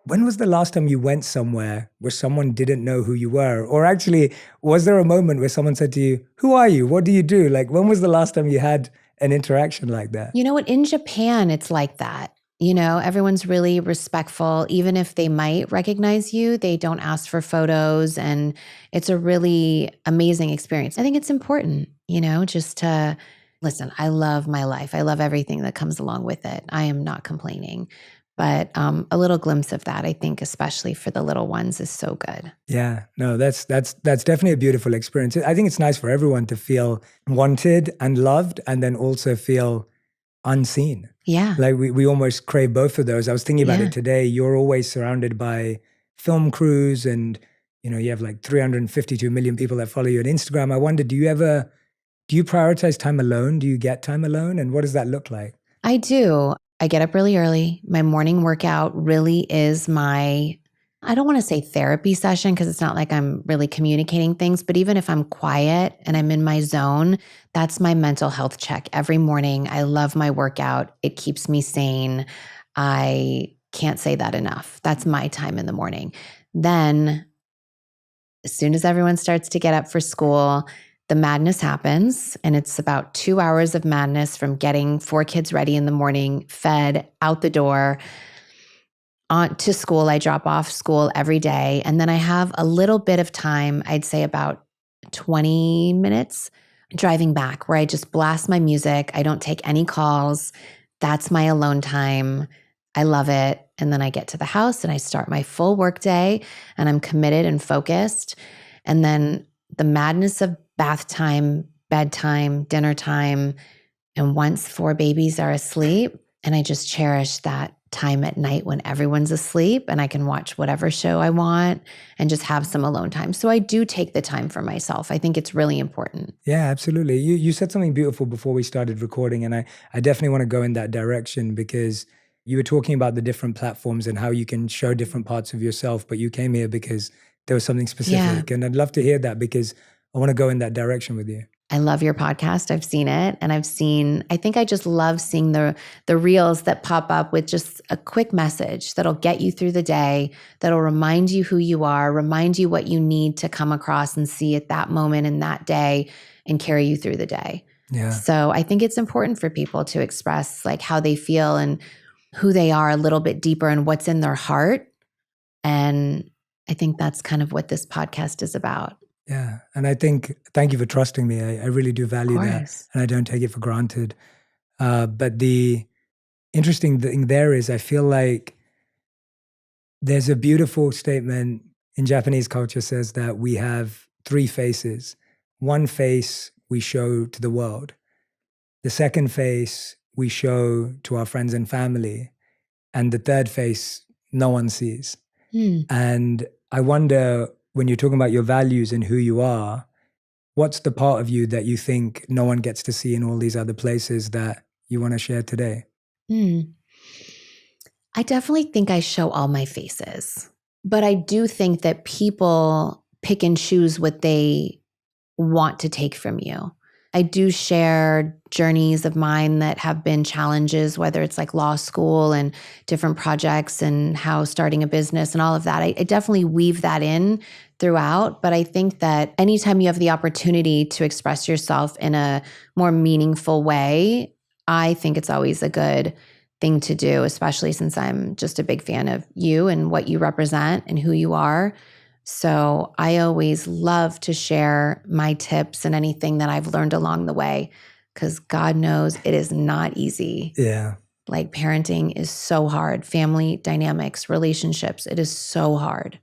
when was the last time you went somewhere where someone didn't know who you were? Or actually, was there a moment where someone said to you, who are you? What do you do? Like, when was the last time you had an interaction like that? You know what? In Japan, it's like that. Everyone's really respectful. Even if they might recognize you, they don't ask for photos. And it's a really amazing experience. I think it's important, just to listen. I love my life. I love everything that comes along with it. I am not complaining. But a little glimpse of that, I think, especially for the little ones, is so good. Yeah, no, that's definitely a beautiful experience. I think it's nice for everyone to feel wanted and loved, and then also feel unseen. Yeah. Like we almost crave both of those. I was thinking about Yeah. it today. You're always surrounded by film crews, and you have like 352 million people that follow you on Instagram. I wonder, do you prioritize time alone? Do you get time alone? And what does that look like? I do. I get up really early. My morning workout really is I don't want to say therapy session because it's not like I'm really communicating things, but even if I'm quiet and I'm in my zone, that's my mental health check every morning. I love my workout. It keeps me sane. I can't say that enough. That's my time in the morning. Then, as soon as everyone starts to get up for school, the madness happens, and it's about 2 hours of madness from getting 4 kids ready in the morning, fed, out the door, on to school. I drop off school every day. And then I have a little bit of time, I'd say about 20 minutes, driving back, where I just blast my music. I don't take any calls. That's my alone time. I love it. And then I get to the house and I start my full work day, and I'm committed and focused. And then the madness of bath time, bedtime, dinner time, and once 4 babies are asleep, and I just cherish that time at night when everyone's asleep and I can watch whatever show I want and just have some alone time. So I do take the time for myself. I think it's really important. Yeah, absolutely. You said something beautiful before we started recording, and I definitely want to go in that direction, because you were talking about the different platforms and how you can show different parts of yourself, but you came here because there was something specific. And I'd love to hear that, because I want to go in that direction with you. I love your podcast. I've seen it, and I think I just love seeing the reels that pop up with just a quick message that'll get you through the day, that'll remind you who you are, remind you what you need to come across and see at that moment in that day, and carry you through the day. Yeah. So I think it's important for people to express like how they feel and who they are a little bit deeper and what's in their heart. And I think that's kind of what this podcast is about. Yeah. And I think, thank you for trusting me. I really do value that. And I don't take it for granted. But the interesting thing there is, I feel like there's a beautiful statement in Japanese culture says that we have 3 faces. One face we show to the world. The second face we show to our friends and family. And the third face no one sees. And I wonder, when you're talking about your values and who you are, what's the part of you that you think no one gets to see in all these other places that you want to share today? I definitely think I show all my faces, but I do think that people pick and choose what they want to take from you. I do share journeys of mine that have been challenges, whether it's like law school and different projects and how starting a business and all of that. I definitely weave that in throughout. But I think that anytime you have the opportunity to express yourself in a more meaningful way, I think it's always a good thing to do, especially since I'm just a big fan of you and what you represent and who you are. So I always love to share my tips and anything that I've learned along the way, because God knows it is not easy. Yeah. Like parenting is so hard. Family dynamics, relationships, it is so hard.